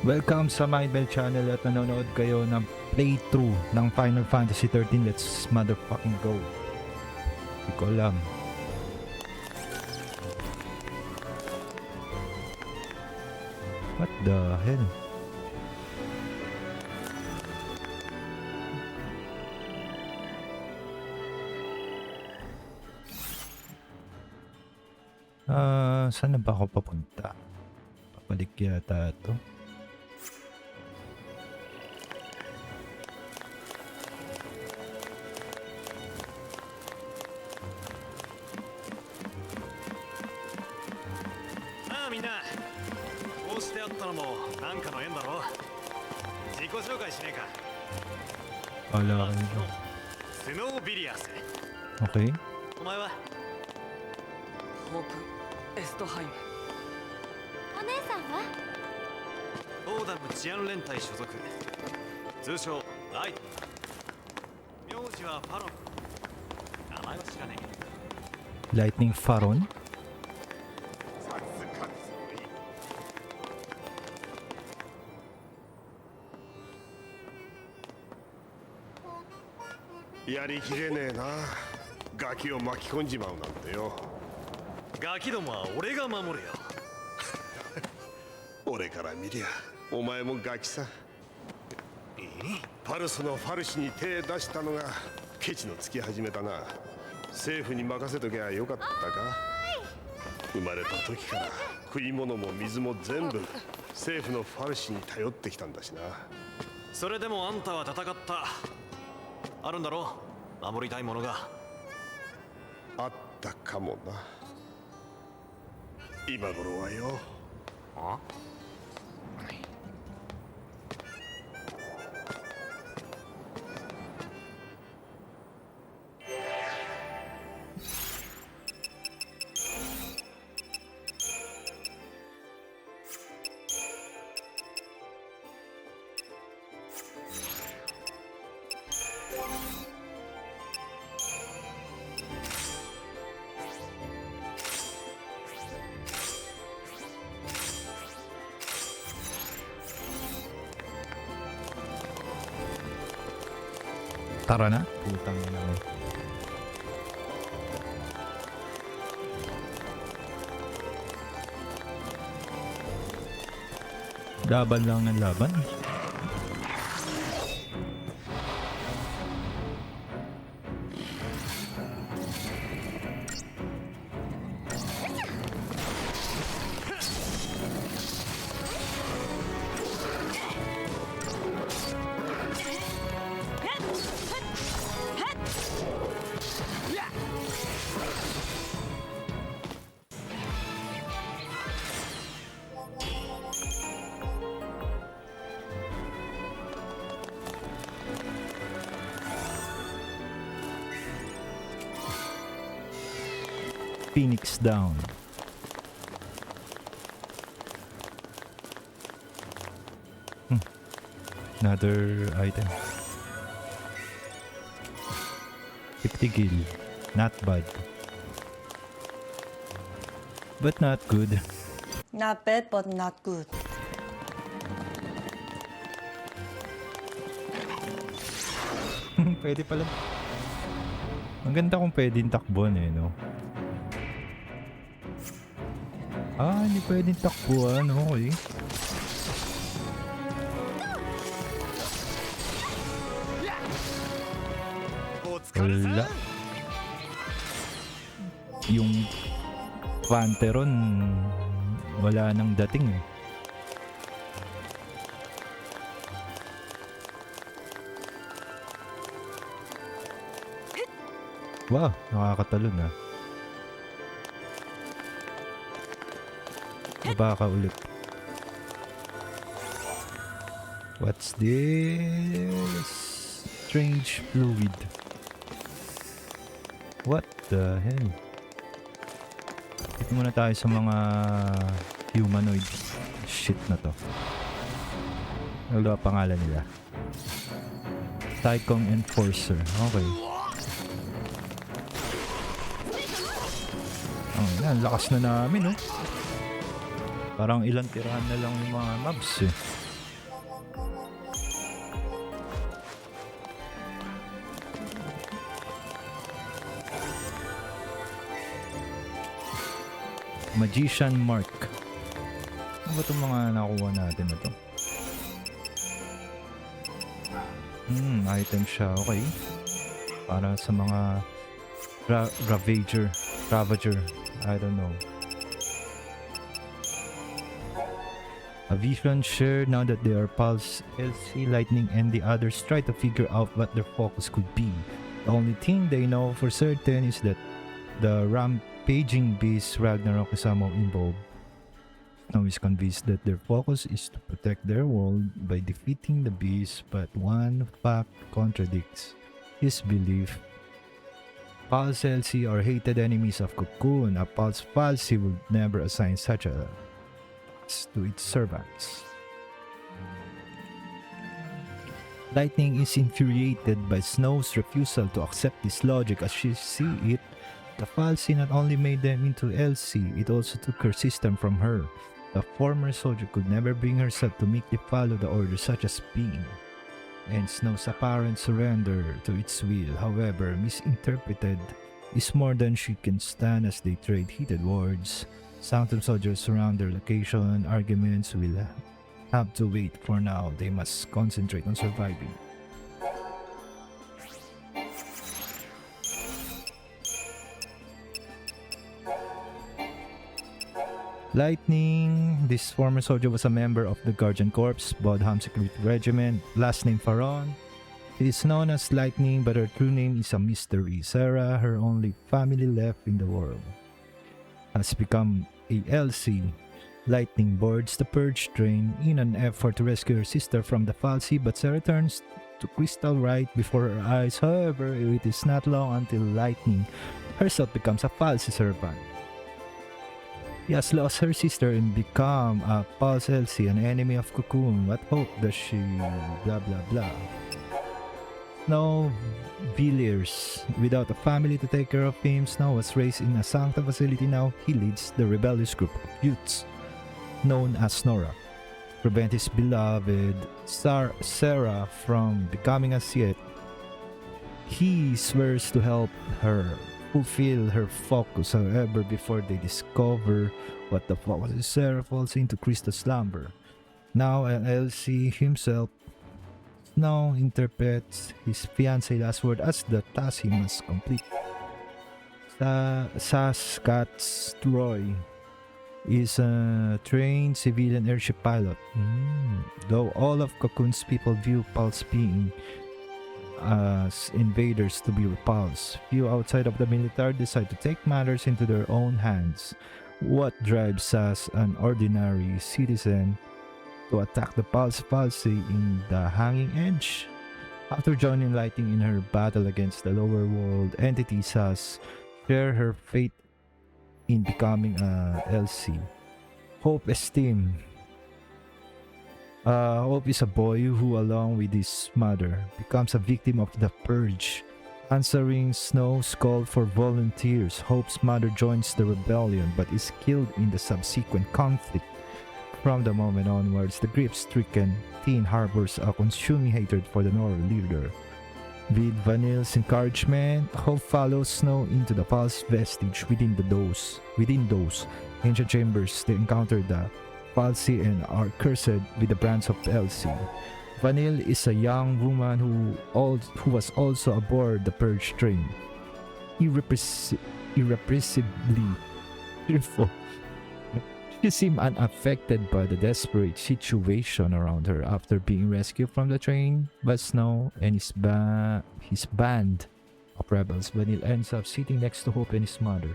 Welcome sa MindMelt channel at nanonood kayo ng playthrough ng Final Fantasy XIII. Let's motherfucking go. Hindi ko alam. What the hell? Saan na ba ako papunta? Papalik yata ito. Wala kayo. Okay. Lightning Faron? Yari kirene na. Gakiを巻き込んじまうなんてよ。ガキどもは俺が守るよ。俺から見りゃお前もガキさ。パルスのファルシに手出したのがケチのつき始めたな。政府に任せときゃよかったか。生まれた時から食い物も水も全部政府のファルシに頼ってきたんだしな。それでもあんたは戦った。あるんだろう、守りたいものが。あったかもな。今頃はよ。あTara na. Putang ina naman. Laban lang ng laban. Phoenix down. Another item. 50 gil. Not bad. But not good. Not bad, but not good. Pwede pala. Ang ganda kung pwedeng takbuhan eh, no? Hindi pwedeng takbuhan. Okay. Wala. Yung Pantheron wala nang dating eh. Wow, nakakatalon ah. Baka ulit. What's this? Strange fluid. What the hell? Ito muna tayo sa mga humanoid shit na to. Ano ba pangalan nila? Tycong Enforcer. Okay. Yan, lakas na namin, oh. Parang ilang tirahan na lang yung mga mobs, eh. Magician Mark. Ano ba itong mga nakuha natin na to? Item siya. Okay. Para sa mga Ravager. I don't know. A vision shared now that they are Pulse, LC, Lightning, and the others try to figure out what their focus could be. The only thing they know for certain is that the rampaging beast Ragnarok is somehow involved. Snow is convinced that their focus is to protect their world by defeating the beast, but one fact contradicts his belief. Pulse LC are hated enemies of Cocoon. A Pulse Falsi would never assign such a task to its servants. Lightning is infuriated by Snow's refusal to accept this logic. As she sees it, the Falsi not only made them into LC, it also took her system from her. The former soldier could never bring herself to make them follow the orders such as being, and Snow's apparent surrender to its will, however misinterpreted, is more than she can stand as they trade heated words. Sanctum soldiers surround their location. Arguments will have to wait for now. They must concentrate on surviving. Lightning. This former soldier was a member of the Guardian Corps, Bodham Security Regiment, last name Faron. He is known as Lightning, but her true name is a mystery. Sarah, her only family left in the world, has become a LC. Lightning boards the purge train in an effort to rescue her sister from the Falsi, but Sarah turns to crystal right before her eyes. However, it is not long until Lightning herself becomes a Falsi servant. He has lost her sister and become a Pulse LC, an enemy of Cocoon. What hope does she... blah blah blah. Snow Villiers. Without a family to take care of him, Snow was raised in a Sancta facility. Now he leads the rebellious group of youths known as Nora. To prevent his beloved Sarah from becoming a Sith, he swears to help her fulfill her focus. However, before they discover what the focus is, Sarah falls into crystal slumber. Now an LC himself, Snow interprets his fiancé's last word as the task he must complete. Saskat's Troy is a trained civilian airship pilot. Though all of Cocoon's people view Pulse being as invaders to be repulsed, few outside of the military decide to take matters into their own hands. What drives us, an ordinary citizen, to attack the Pulse Falsi in the Hanging Edge? After joining Lightning in her battle against the lower world entities, Sas share her fate in becoming a LC. Hope is a boy who, along with his mother, becomes a victim of the purge. Answering Snow's call for volunteers, Hope's mother joins the rebellion but is killed in the subsequent conflict. From the moment onwards, the grief-stricken teen harbors a consuming hatred for the Nora leader. With Vanille's encouragement, Hope follows Snow into the Pulse vestige. Within those ancient chambers, they encounter the Falsi and are cursed with the brands of LC. Vanille is a young woman who was also aboard the purge train. Irrepressibly cheerful. She seemed unaffected by the desperate situation around her. After being rescued from the train by Snow and his band of rebels, Vanille ends up sitting next to Hope and his mother.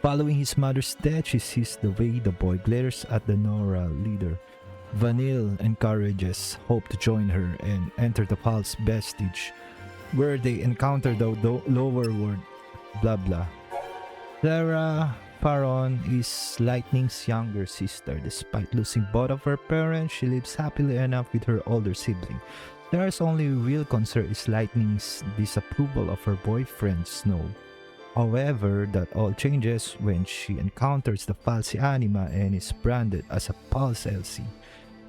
Following his mother's death, she sees the way the boy glares at the Nora leader. Vanille encourages Hope to join her and enter the Pulse vestige, where they encounter the lower world. Blah blah. Sarah Faron is Lightning's younger sister. Despite losing both of her parents, she lives happily enough with her older sibling. Sarah's only real concern is Lightning's disapproval of her boyfriend Snow. However, that all changes when she encounters the Falsi Anima and is branded as a Pulse LC.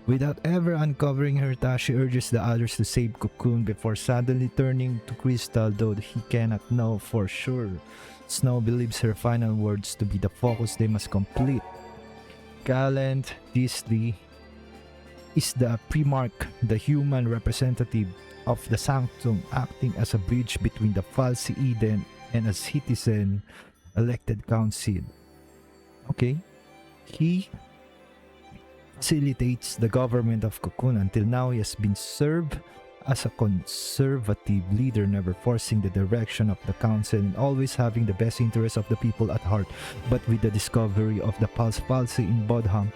Without ever uncovering her task, she urges the others to save Cocoon before suddenly turning to crystal, though he cannot know for sure. Snow believes her final words to be the focus they must complete. Gallant Disley is the Primarch, the human representative of the Sanctum, acting as a bridge between the false Eden and a citizen elected council. Okay. He facilitates the government of Cocoon. Until now, he has been served as a conservative leader, never forcing the direction of the council and always having the best interests of the people at heart. But with the discovery of the pulse palsy in Bodham,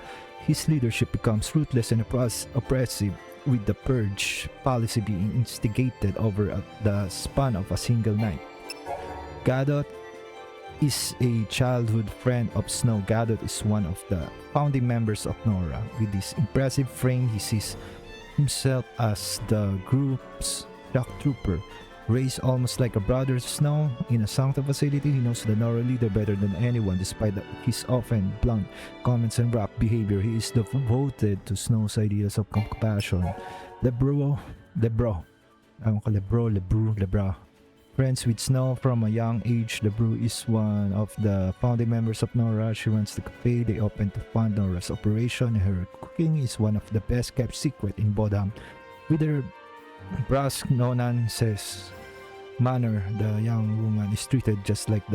his leadership becomes ruthless and oppressive, with the purge policy being instigated over the span of a single night. Gadot is a childhood friend of Snow. Gadot is one of the founding members of Nora. With his impressive frame, he sees himself as the group's shock trooper. Raised almost like a brother to Snow in a Sanctum facility, he knows the Nora leader better than anyone. Despite his often blunt comments and rough behavior, he is devoted to Snow's ideas of compassion. Lebro. Friends with Snow from a young age, Lebrew is one of the founding members of Nora. She runs the cafe they opened to fund Nora's operation. Her cooking is one of the best kept secret in Bodham. With her brusque, no-nonsense manner, the young woman is treated just like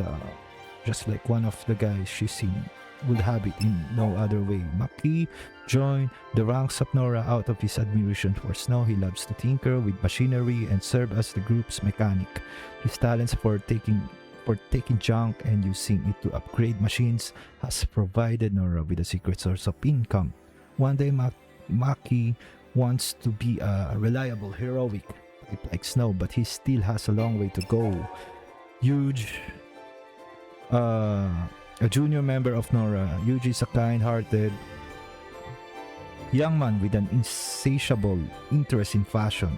one of the guys she's seen would have it in no other way. Maki joined the ranks of Nora out of his admiration for Snow. He loves to tinker with machinery and serve as the group's mechanic. His talents for taking junk and using it to upgrade machines has provided Nora with a secret source of income. One day, Maki wants to be a reliable, heroic type like Snow, but he still has a long way to go. A junior member of Nora, Yuji is a kind-hearted young man with an insatiable interest in fashion.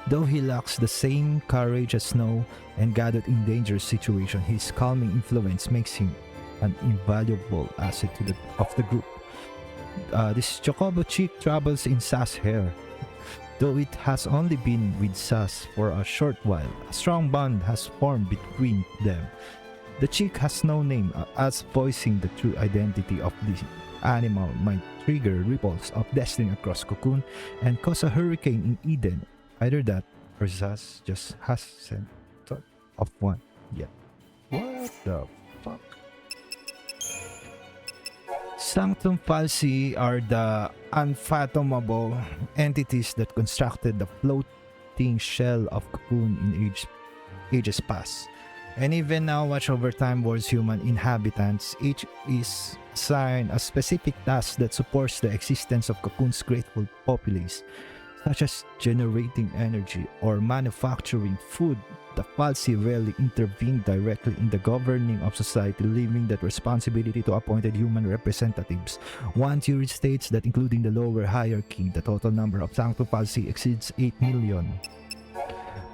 Though he lacks the same courage as Snow and Gadot in dangerous situations, his calming influence makes him an invaluable asset of the group. This Chocobo chick travels in Sa's hair. Though it has only been with Sas for a short while, a strong bond has formed between them. The chick has no name, as voicing the true identity of the animal might trigger ripples of destiny across Cocoon and cause a hurricane in Eden. Either that, or Sas just hasn't thought of one yet. What the fuck? Sanctum Falsi are the unfathomable entities that constructed the floating shell of Cocoon in ages past. And even now, watch over Time War's human inhabitants. Each is assigned a specific task that supports the existence of Cocoon's grateful populace, such as generating energy or manufacturing food. The Falsi rarely intervene directly in the governing of society, leaving that responsibility to appointed human representatives. One theory states that including the lower hierarchy, the total number of Sanctum Falsi exceeds 8 million.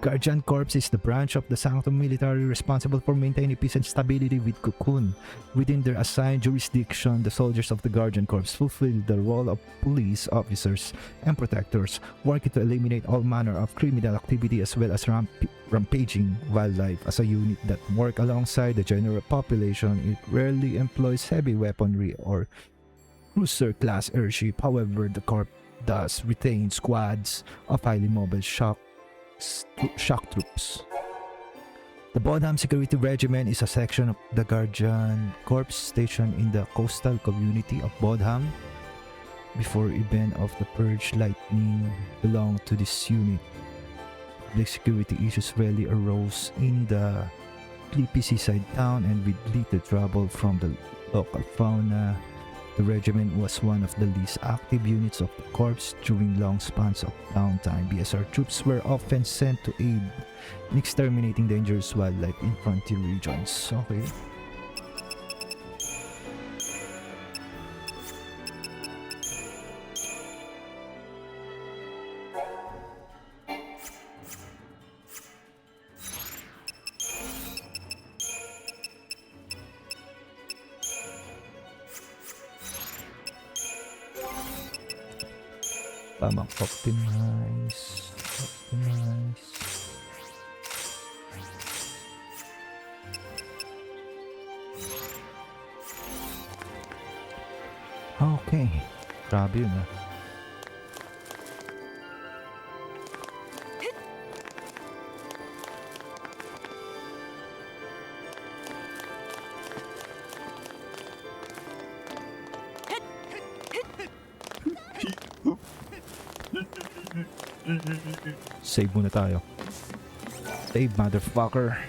Guardian Corps is the branch of the Sanctum military responsible for maintaining peace and stability with Cocoon. Within their assigned jurisdiction, the soldiers of the Guardian Corps fulfill the role of police officers and protectors, working to eliminate all manner of criminal activity as well as rampaging wildlife. As a unit that work alongside the general population, it rarely employs heavy weaponry or cruiser-class airship. However, the Corps does retain squads of highly mobile shock troops. The Bodham Security Regiment is a section of the Guardian Corps stationed in the coastal community of Bodham. Before event of the Purge, Lightning belonged to this unit. Public security issues rarely arose in the sleepy seaside town, and with little trouble from the local fauna, the regiment was one of the least active units of the corps during long spans of downtime. BSR troops were often sent to aid in exterminating dangerous wildlife in frontier regions. Okay. Tamang optimize. Grabe yun ah. Save muna tayo. Save, motherfucker.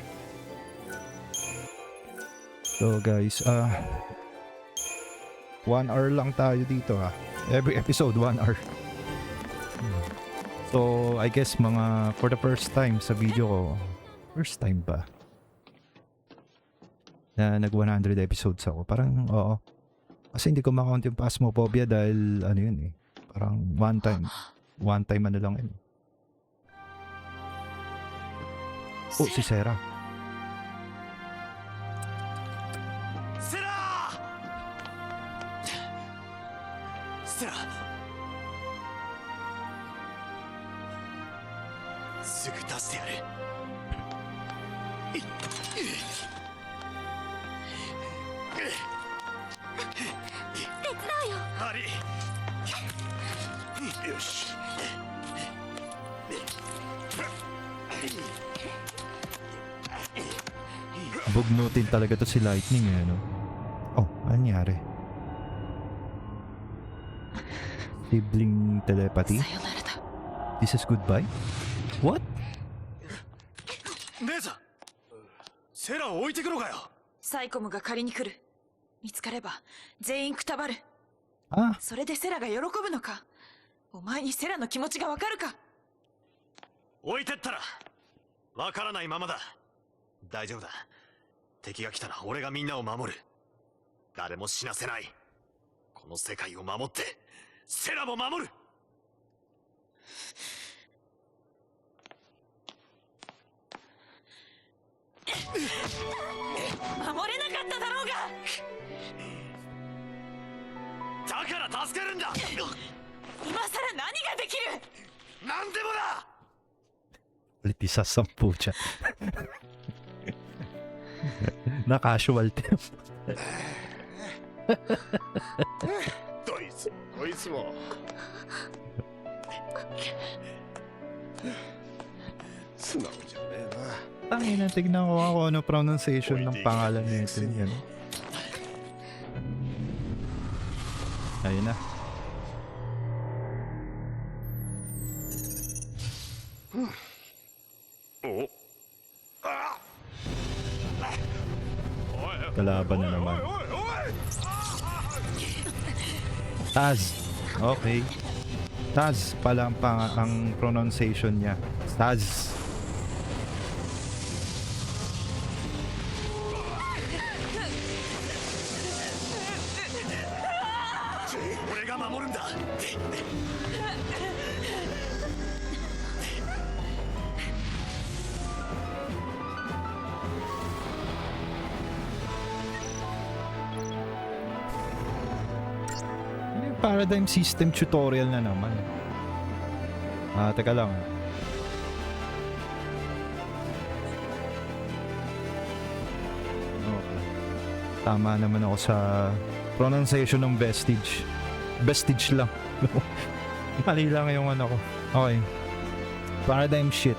So guys, 1 hour lang tayo dito ah. Every episode 1 hour. So I guess mga for the first time sa video ko, first time ba na nag 100 episodes ako, parang oo. Kasi hindi ko makount yung Phasmophobia dahil ano yun eh, parang one time ano lang yun. Oh, si Sarah. Bugnutin talaga to si Lightning eh, no? Oh, ano nangyari? Sibling telepathy? This is goodbye? What? 姉さんセラを置いてくのかよサイコムが借りに来る。見つかれば全員くたばる。 Ah, それでセラが喜ぶのか。お前にセラの気持ちがわかるか。置いてったらわからないままだ大丈夫だ敵が来たら俺がみんなを守る誰も死なせないこの世界を守ってセラも守る守れなかっただろうが。だから助けるんだ今さら何ができる。何でもだ ulit isa 10 dyan. Na-casual team. どいつも 素直じゃねえな Tangina, tignan ko ako ano pronunciation ng pangalan nito yan. Ayun na. Kalaban na naman. Taz. Okay. Taz pala ang pronunciation niya. Taz. Paradigm system tutorial na naman. Teka lang. Okay. Tama naman ako sa pronunciation ng vestige. Vestige lang. Mali lang yung ano ko. Okay. Paradigm shit.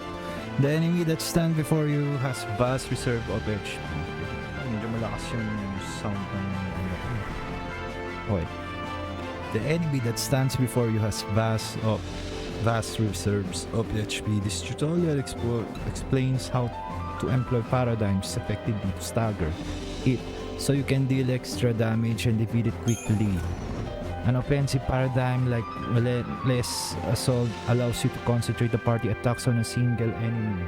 The enemy that stands before you has vast reserve of HP. Medyo malakas yung sound ng ano ko. Okay. The enemy that stands before you has vast reserves of HP. This tutorial explains how to employ paradigms effectively to stagger it, so you can deal extra damage and defeat it quickly. An offensive paradigm like relentless assault allows you to concentrate the party attacks on a single enemy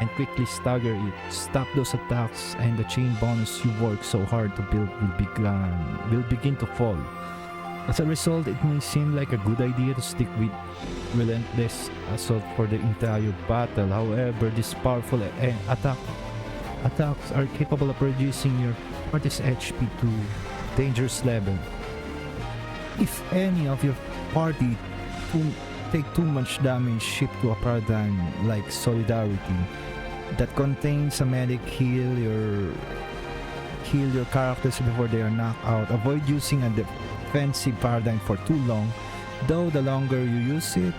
and quickly stagger it. Stop those attacks and the chain bonus you worked so hard to build will begin to fall. As a result, it may seem like a good idea to stick with relentless assault for the entire battle. However, these powerful attacks are capable of reducing your party's HP to dangerous level. If any of your party take too much damage, shift to a paradigm like Solidarity that contains a medic heal your characters before they are knocked out. Avoid using a defensive paradigm for too long, though the longer you use it,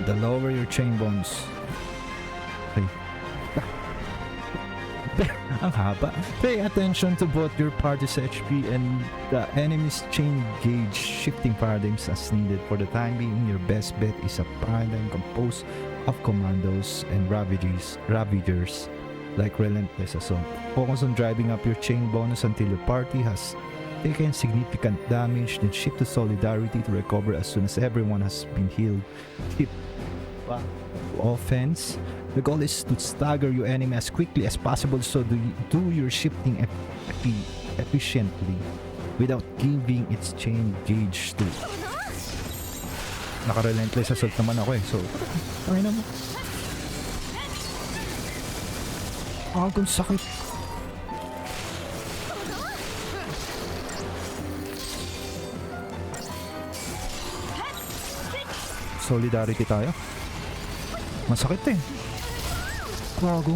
the lower your chain bonus. Okay. Ang haba. Pay attention to both your party's HP and the enemy's chain gauge shifting paradigms as needed. For the time being, your best bet is a paradigm composed of commandos and ravagers like Relentless Assault. Focus on driving up your chain bonus until your party has taken significant damage, then shift to Solidarity to recover as soon as everyone has been healed. Keep offense. The goal is to stagger your enemy as quickly as possible, so do your shifting efficiently without giving its chain gauge to. Naka-relentless assault naman ako so ay naman. Kung sakit. Solidarity tayo. Masakit Gago.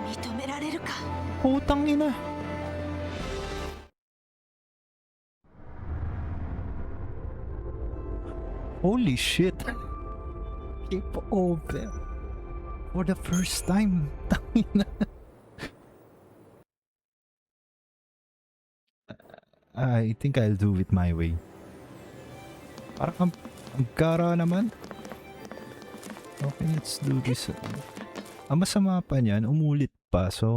認められるか。 Putang ina. Holy shit. Keep open. For the first time. Tangina. I think I'll do it my way. Parang ang kara naman. Okay, let's do this. Ang masama pa niyan, umulit pa. So,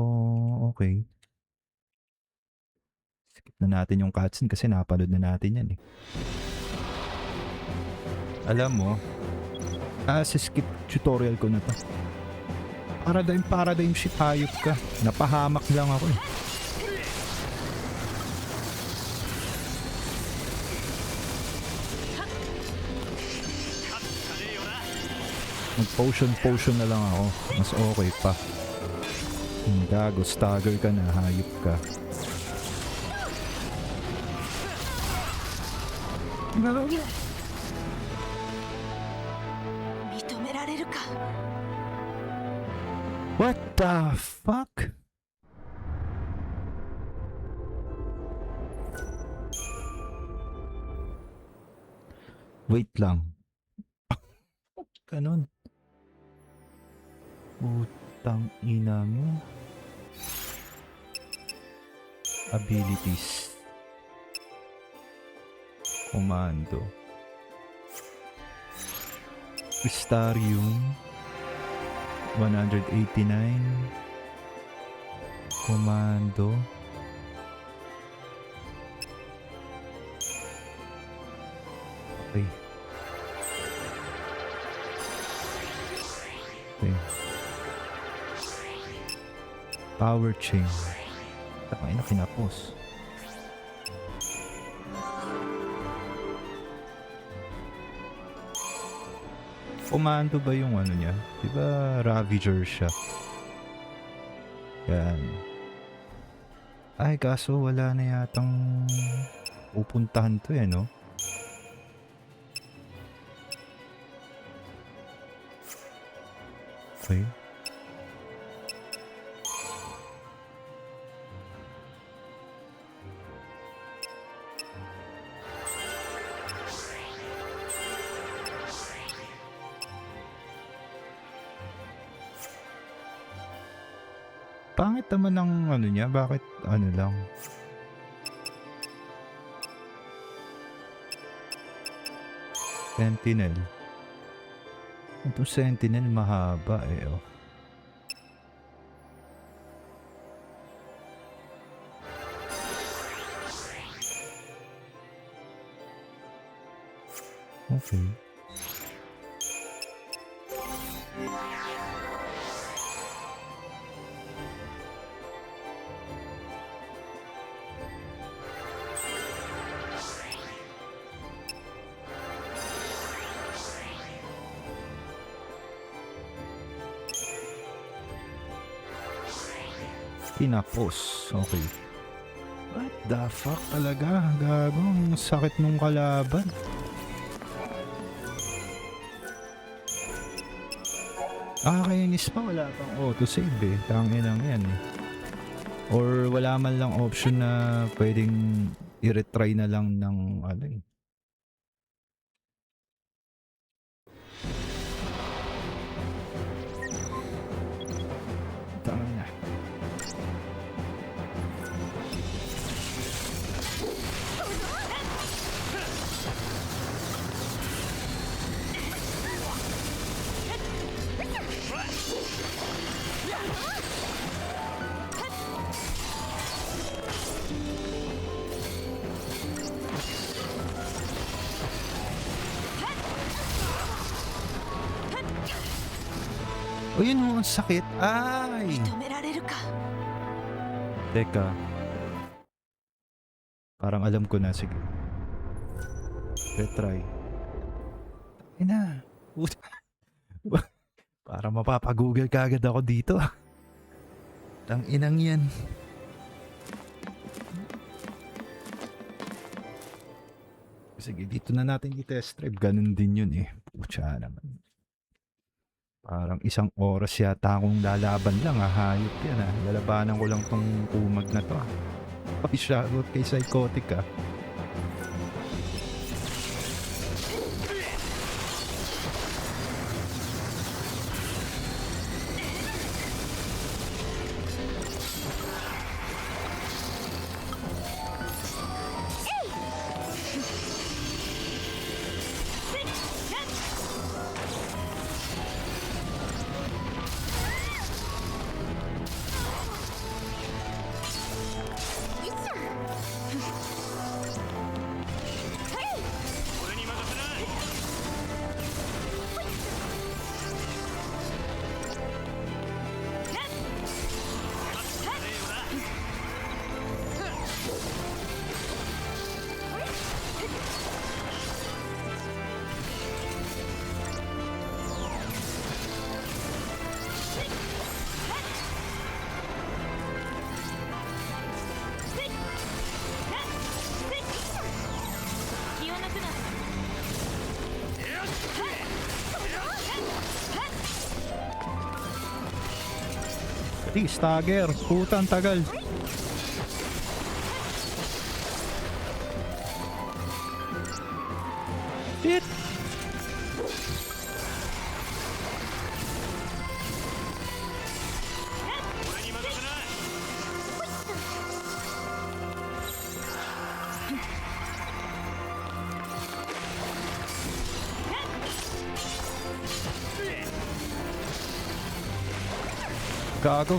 okay. Skip na natin yung cutscene kasi napanood na natin yan Alam mo, sa skip tutorial ko na to. Paradigm shit, hayop ka. Napahamak lang ako Mag-potion na lang ako. Mas okay pa. Gago, stagger ka na, hayop ka. What the fuck? Wait lang. Ganon. Putang ina mo. Abilities. Commando. Crystarium. 189. Commando. Okay. Okay. Power chain. Takay na kinapos. Commando ba yung ano niya? Diba Ravager siya? Yan. Ay kaso wala na yatang pupuntahan to no? Okay. Pangit naman ng ano niya, bakit ano lang? Sentinel. Ito Sentinel mahaba oh. Okay. Tinapos. Okay. What the fuck talaga? Gago. Ang sakit nung kalaban. Kainis pa. Wala pang autosave Tangin lang yan Or wala man lang option na pwedeng i-retry na lang ng ano eh. Tama na. O yun o, ang sakit. Ay! 止められるか。 Teka. Parang alam ko na. Sige. Retry. Ina. Para mapapagoogle kagad ako dito. Tang inang yan. Sige, dito na natin i-test drive. Ganun din yun eh. Pucha naman. Parang isang oras yata akong lalaban lang. Hayop yan ah. Lalabanan ko lang tong kumag na to ah. Shoutout kay Psychotic ah. Stagger, puta ang tagal. Shit. Gago.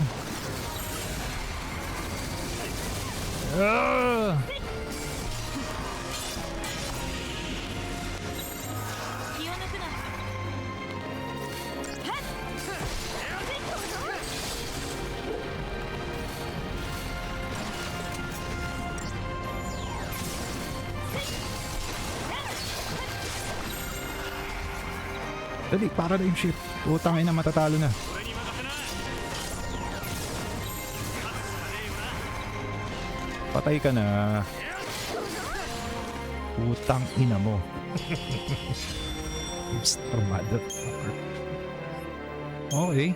Dali, para na yung ship. Utang ina, matatalo na. Patay ka na. Utang ina mo. Mr. Motherfucker. Okay.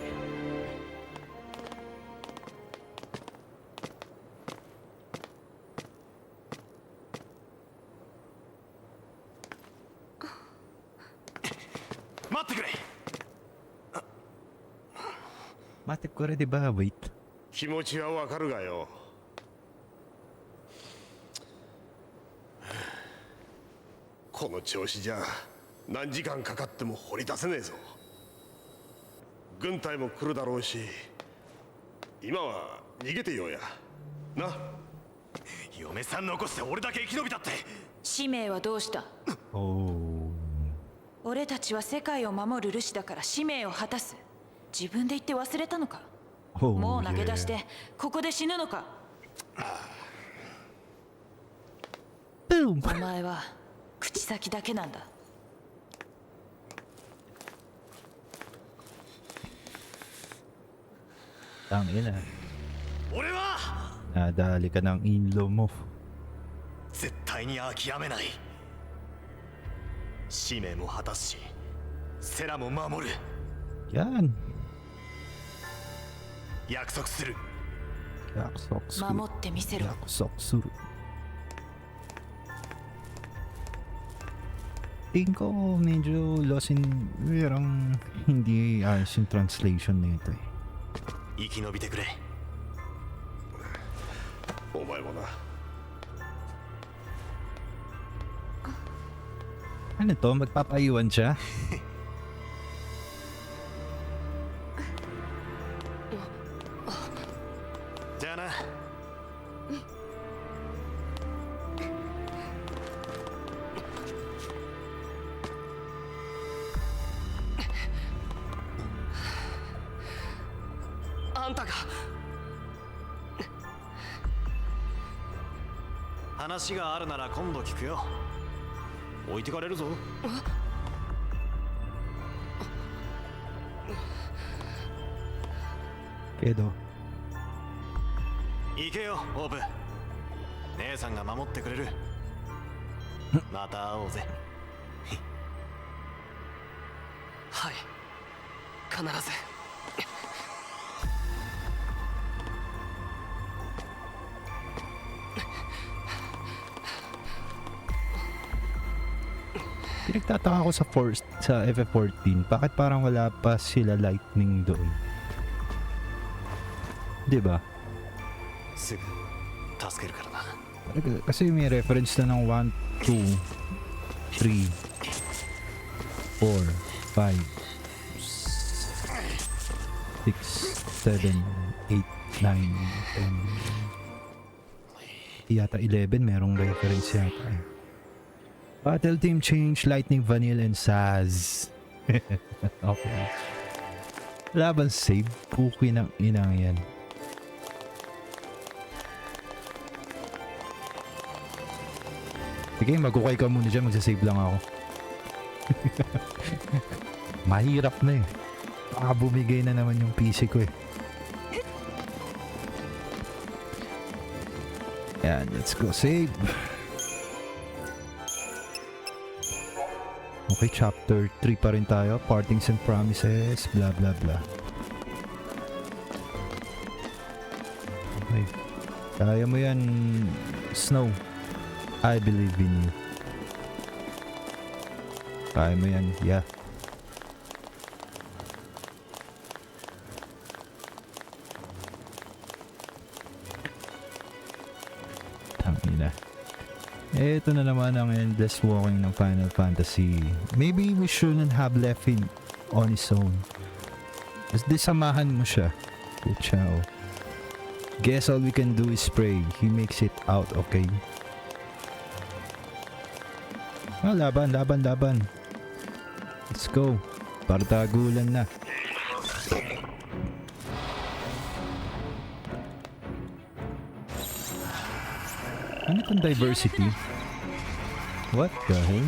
Mate, ko rin diba? Wait. 気持ちはわかるがよ。この調子じゃ何時間かかっても掘り出せねえぞ。軍隊も来るだろうし、今は逃げてようやな。嫁さん残して俺だけ生き延びたって。使命はどうした？俺たちは世界を守るルシだから使命を果たす。自分で言って忘れたのか？もう投げ出してここで死ぬのか？お前は口先だけなんだ。Tangina. 俺は Nadali ka ng inlo mo. 絶対に諦めない。使命も果たすし、セラも守る。Yan. 約束する。Yakusoksu. 守ってみせろ。 Yakusoksu. Tingin ko medyo lost in... Merang hindi ayos yung translation nito eh. 生き延びてくれ。お前もな。 Ano to? Magpapaiwan siya? Diana. あんたが話があるなら今度聞くよ。置いてかれるぞ。けど行けよオーブ。姉さんが守ってくれる。また会おうぜ。はい必ず pinagtataka ko sa FF14, bakit parang wala pa sila lightning doon? 'Di ba? すぐ助けるからな。 Kasi may reference na ng 1, 2, 3, 4, 5, 6, 7, 8, 9, 10. Yata 11 merong reference yata eh. Battle team change, lightning, vanilla, and Saz. Okay. Laban save, puki ng inang yan. Sige, magukay ka muna dyan, magsasave lang ako. Mahirap na eh. Baka bumigay na naman yung PC ko eh. Yan, let's go save. Okay, chapter 3 pa rin tayo. Partings and promises, blah blah blah. Okay. Kaya mo yan, Snow. I believe in you. Kaya mo yan, yeah. Tangina. Ito na naman ang endless walking ng Final Fantasy. Maybe we shouldn't have left him on his own. Mas di samahan mo siya. Ciao. Guess all we can do is pray. He makes it out okay. Ah, laban. Let's go. Partagulan na. Ano itong diversity? What the hell?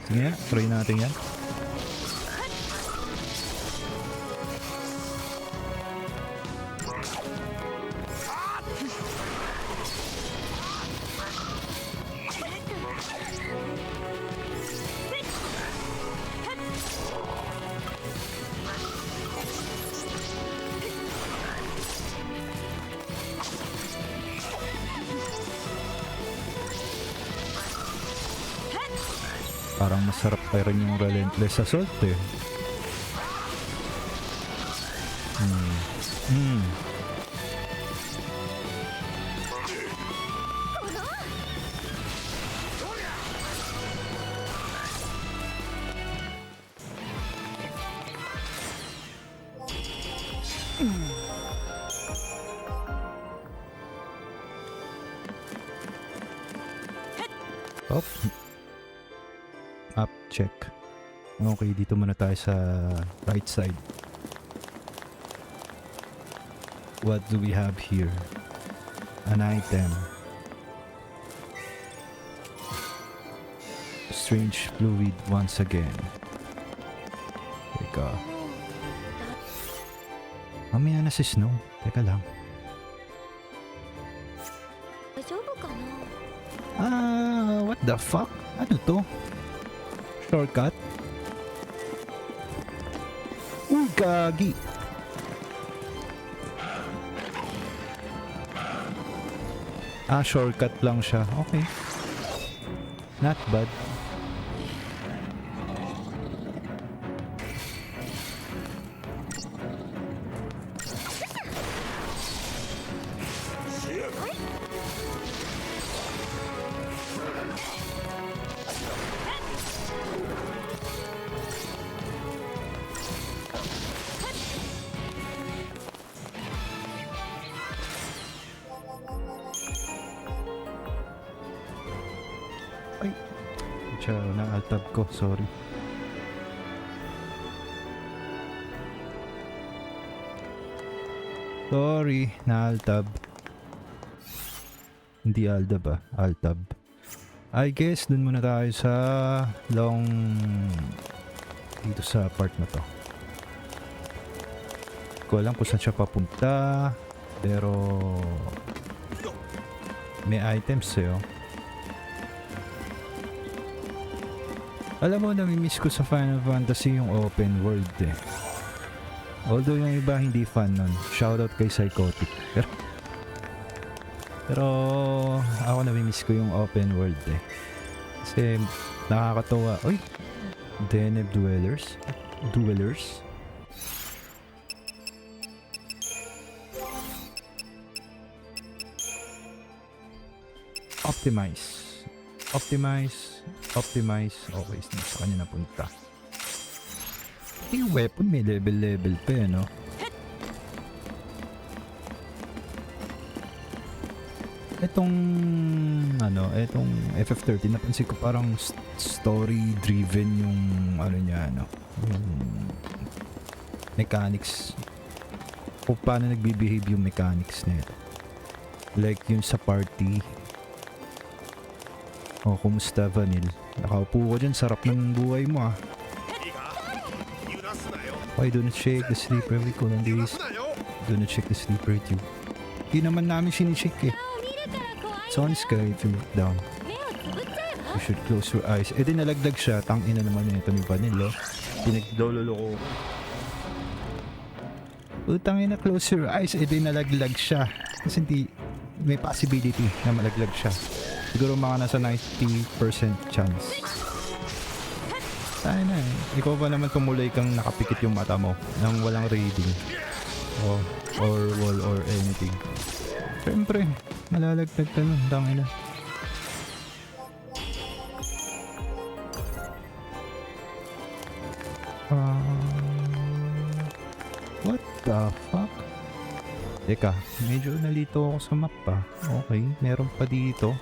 Sige nga, try natin yan. Parang masarap pa rin yung relentless assault eh. Oh. Up, check. Okay, dito muna tayo sa right side. What do we have here? An item. Strange fluid once again. Teka. Mamaya na si Snow. Teka lang. 大丈夫かな What the fuck? Ano to? Shortcut? Uy, gagi! Ah, shortcut lang siya. Okay. Not bad. Ay. Siya, na-altab ko. Sorry. Sorry, na-altab. Hindi aldab ah. Altab. I guess dun muna tayo sa long... dito sa part na to. Ko alam kung saan siya papunta. Pero... may items eh oh. Alam mo, namimiss ko sa Final Fantasy yung open world eh. Although yung iba hindi fan nun. Shoutout kay Psychotic. Pero ako namimiss ko yung open world eh. Kasi nakakatawa. Uy! Deneb Dwellers? Dwellers? Optimize. Optimize. Optimize. Okay, sa kanya napunta. Yung weapon may level pa yan, no? Etong etong FF13 napansin ko parang story driven yung ano niya, yung mechanics. Kung paano nagbe-behave yung mechanics nito. Like yung sa party. Oh, kumusta Vanil? Nakaupo ko dyan, sarap ng buhay mo ah. Why do not shake the sleeper with cool on days? Do not shake the sleeper with you. Di naman namin sinishake eh. It's on sky if you look down. You should close your eyes. Eh di nalagdag siya. Tangina naman nito ni Vanil oh. Pinaglololo ko. Utangina, close your eyes. Eh di nalaglag siya. Kasi hindi, may possibility na malaglag siya. Siguro mga nasa 90% chance. Tayo na eh. Ikaw ba naman tumuloy kang nakapikit yung mata mo nang walang reading? Or wall or anything. Siyempre, malalagtag ka nun. Dangin na. What the fuck? Teka, medyo nalito ako sa map pa. Okay, meron pa dito.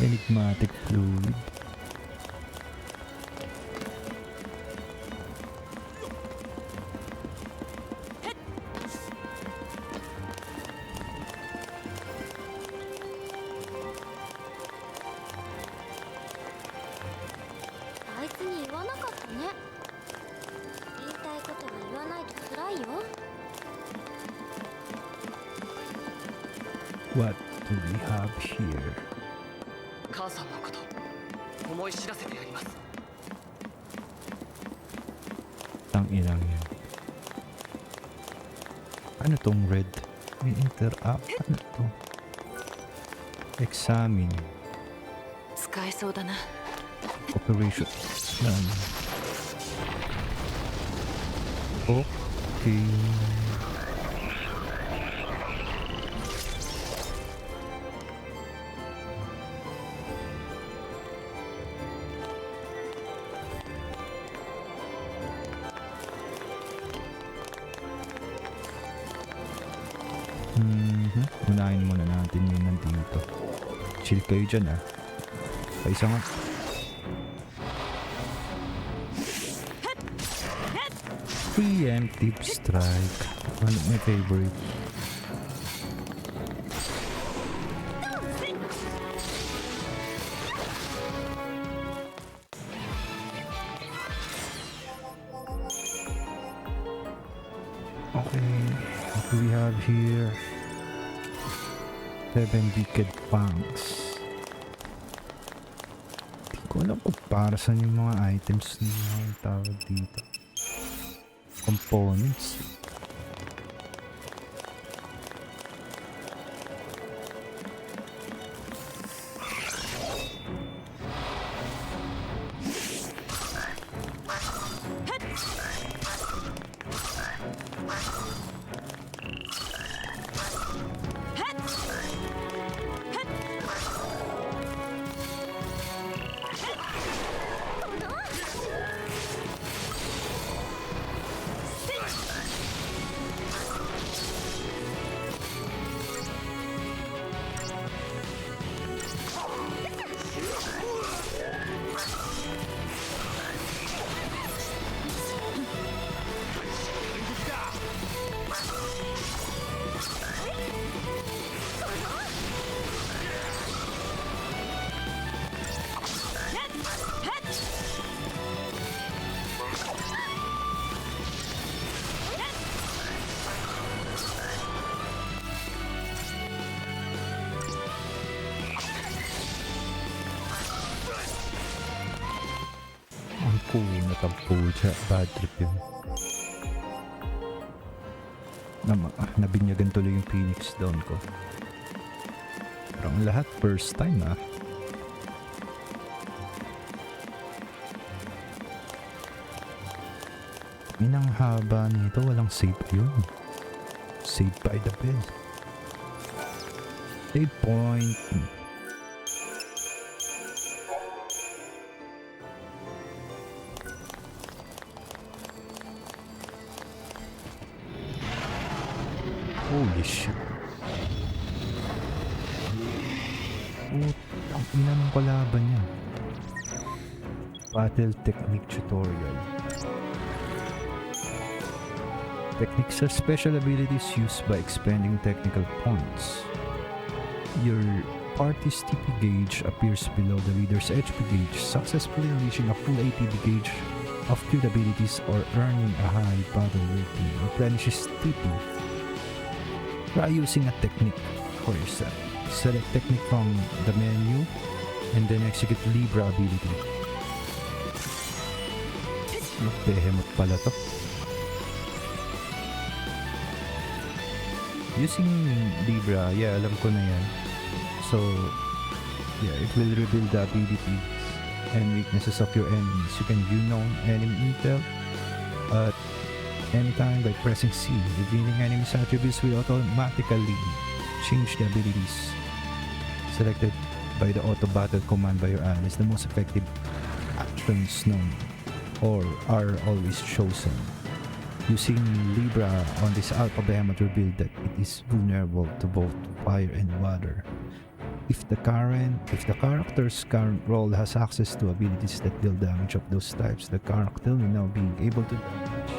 Enigmatic fluid. What do we have here? 母さんのこと思い知らせてやります。 Ang inang yan. Ano tong red? May interact? Ano to? Examine. 使えそうだな。 Operation. Yan. Okay. kunain muna natin yung nandito. Chill kayo dyan ah. Paisa nga. Preemptive strike. One of my favorite. Okay, what do we have here? 7 wicked fangs. Di ko alam kung para saan yung mga items na yung tawag dito. Components. Natampo siya, bad trip yun. Nabinyagan tuloy yung Phoenix down ko. Parang lahat first time ah. Minang haba nito, walang save yun. Save by the bell. Save point. Holy shit. Ang ina ng kalaban niya. Battle technique tutorial. Techniques are special abilities used by expending technical points. Your party's TP gauge appears below the leader's HP gauge, successfully unleashing a full ATB gauge of good abilities or earning a high battle rating replenishes TP. Try using a technique for yourself. Select technique from the menu and then execute Libra ability. Behemoth pala to. Using Libra, yeah, alam ko na yan. So, yeah, it will reveal the abilities and weaknesses of your enemies. You can view known enemy intel at anytime by pressing C. Revealing enemy's attributes will automatically change the abilities selected by the auto battle command by your allies. The most effective actions known or are always chosen. Using Libra on this alpha behemoth revealed that it is vulnerable to both fire and water. If the character's current role has access to abilities that deal damage of those types, the character will now be able to damage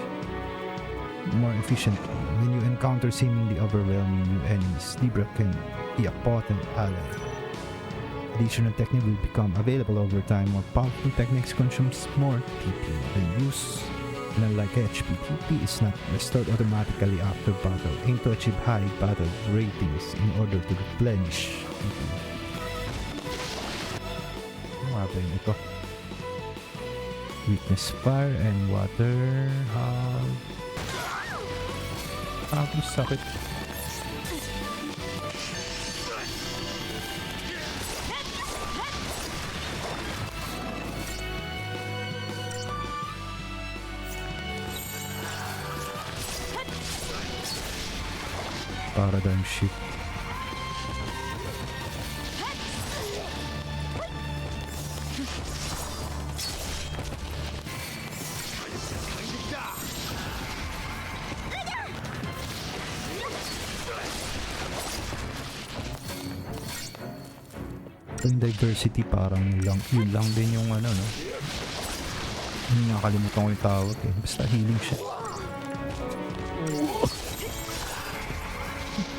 more efficiently. When you encounter seemingly overwhelming new enemies, Libra can be a potent ally. Additional technique will become available over time. More powerful techniques consumes more TP than use, and unlike HP, TP is not restored automatically after battle. Aim to achieve high battle ratings in order to replenish TP. Ano ba yun ito? Weakness fire and water. Sakit. Paradigm shift. Yung diversity parang yun lang din yung ano, no? Nakalimutan ko yung tawag eh. Basta healing siya.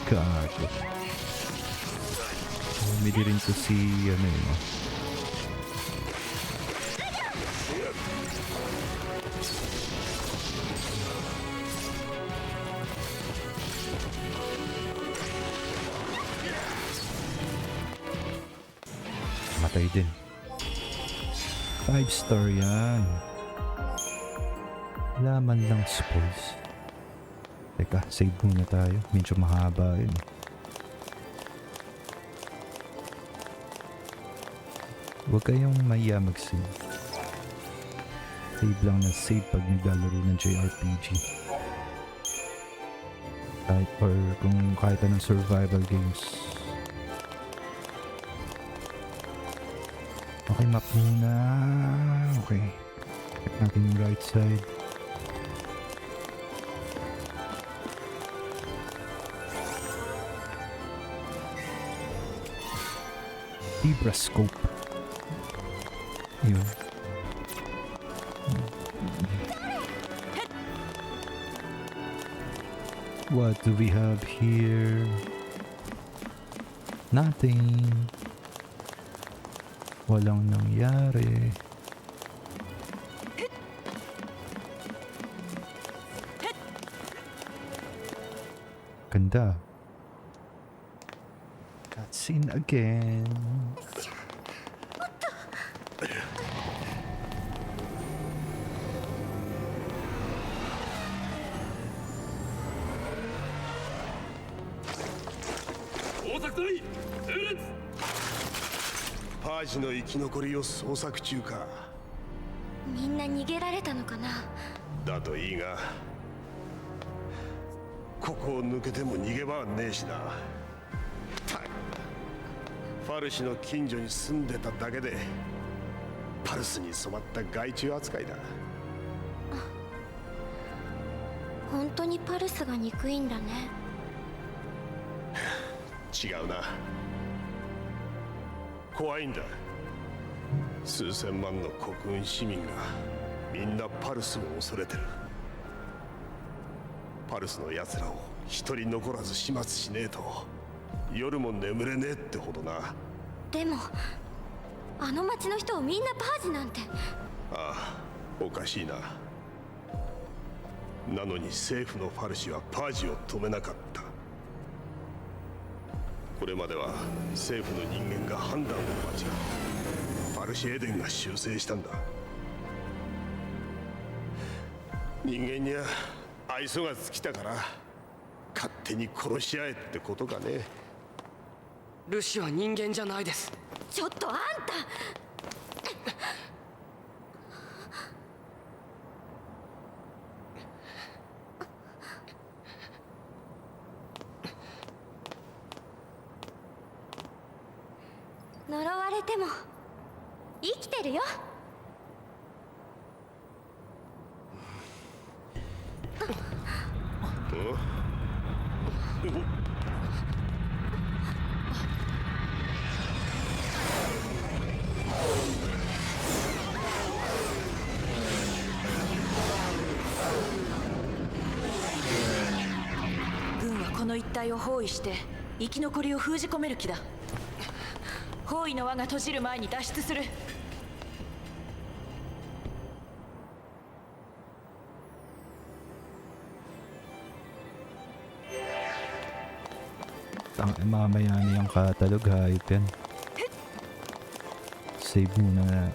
Gago. Umili rin to si ano yun, no? Matay din. 5-star yan. Laman lang spoils. Teka, save muna tayo. Medyo mahaba yun. Huwag kayong maya mag-save. Save lang na save pag naglalaro ng JRPG. Kahit or kung kahit anong survival games. Okay, map muna. Okay. Check natin yung right side. Libra scope. Yun. What do we have here? Nothing. Walang nangyari. Ganda. Cutscene again.パージの生き残りを捜索中か。みんな逃げられたのかな。だといいが、ここを抜けても逃げ場はねえしな。ファルシの近所に住んでただけでパルスに染まった害虫扱いだ。本当にパルスが憎いんだね。違うな。怖いんだ。数千万の国軍市民がみんなパルスを恐れてる。パルスの奴らを一人残らず始末しねえと夜も眠れねえってほどな。でもあの町の人をみんなパージなんて。ああ、おかしいな。なのに政府のファルシはパージを止めなかった。これまでは政府の人間が判断を間違う。ファルシエデンが修正したんだ。人間には愛想が尽きたから勝手に殺し合えってことかね。ルシは人間じゃないです。ちょっとあんた。呪われても生きてるよ。軍はこの一帯を包囲して生き残りを封じ込める気だ。包囲の輪が閉じる前に脱出する。Mamaya na yung catalog, hayop yan. Save muna na.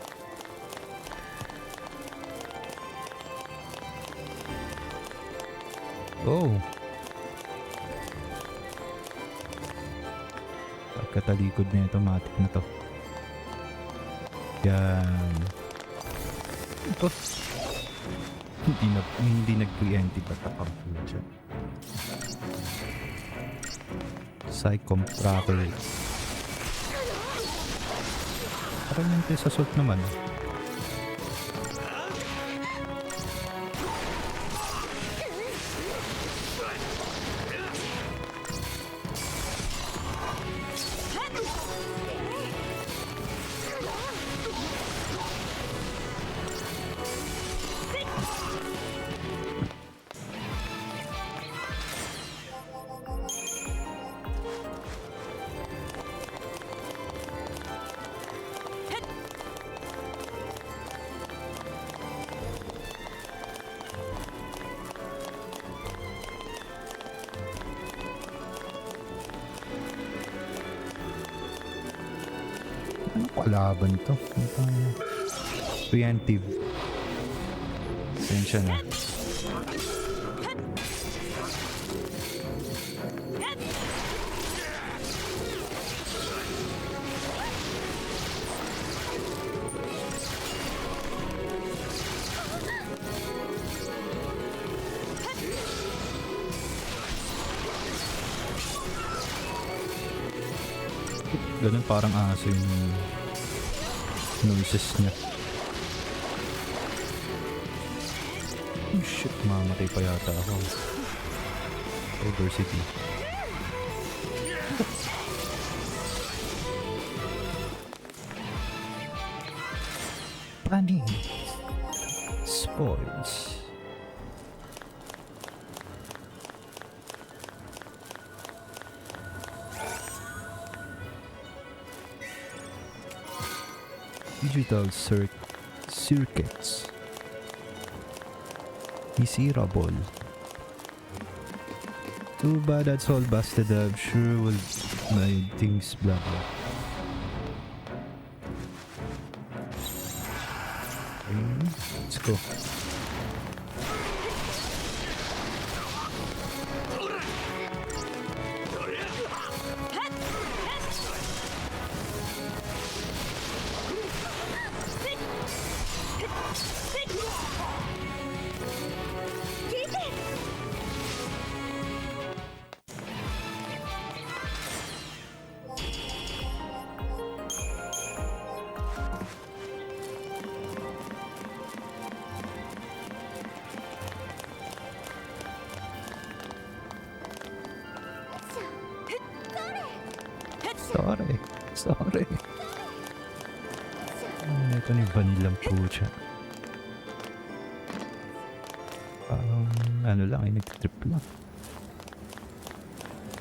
Oh! Pagkatalikod na ito, matik na to. Yan. Ito. Hindi nag-preemptive at akang dyan. Psychom Tracker. Parang yung Tesasot naman. Laban to. Preemptive. Sensya na. Ganun parang aso yung noises niya. Oh shit, mamatay pa yata ako. Diversity. Planning. Spoils. Digital circuits. Miserable. Too bad that's all busted up. Sure will my things blah blah. Let's go. Sorry. Ito ni Vanilang pucha. Ano lang, ay nag-trip lang.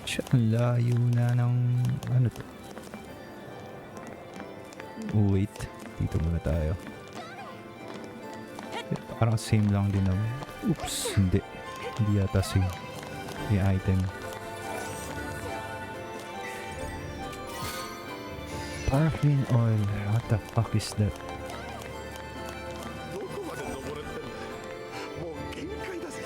Siya, ang layo na ng ano to. Oh, wait. Dito muna tayo. Parang same lang din naman. Oops, hindi. Hindi yata same. Yung item. Paraffin oil. What the fuck is that? どこまで登れってんだ。もう限界だぜ。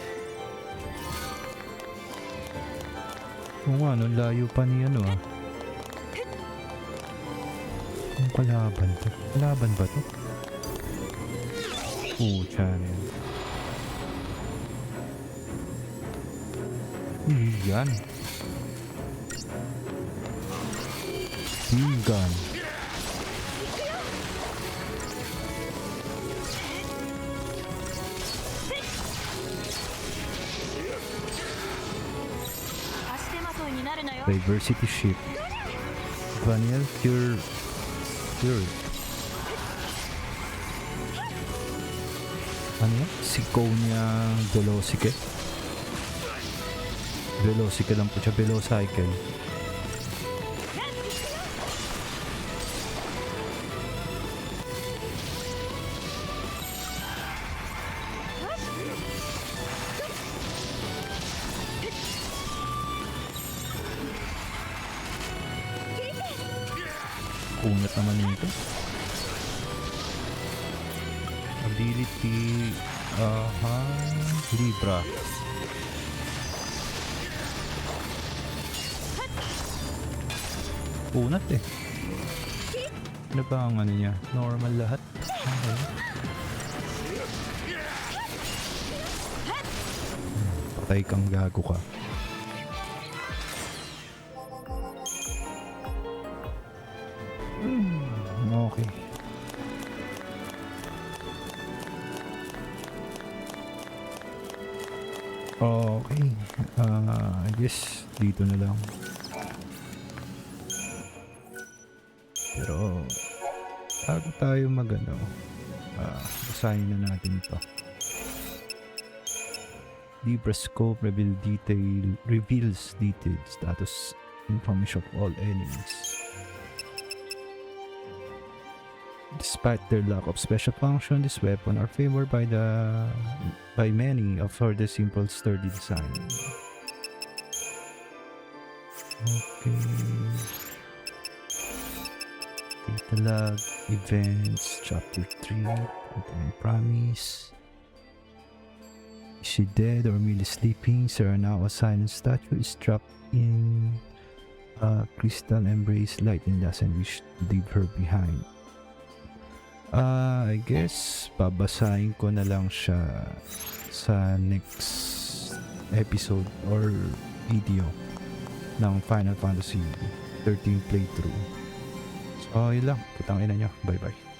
Oo nga, no, layo pa ni ano ah. Ang kalaban to. Kalaban ba to? Channel. Yan. Gun. Diversity ship. Vaniel Cure. Ano yan? Siconia Velocique. Velocique lang po siya. Velocycle. Kunat naman nito. Ability Libra. Kunat eh. Ano ba ang ano niya? Normal lahat. Okay. Patay kang gago ka. Okay. Okay. I guess dito na lang. Pero bago tayo magano, basahin na natin ito. Libra scope reveals detailed status information of all enemies. Despite their lack of special function, this weapon are favored by many for the simple sturdy design. Okay. Catalog, events, chapter 3, ultimate promise. Is she dead or merely sleeping? Sarah, now a silent statue, is trapped in a crystal embrace. Lightning doesn't wish to leave her behind. I guess babasahin ko na lang siya sa next episode or video ng Final Fantasy 13 playthrough. So, yun lang. Putang ina nyo. Bye-bye.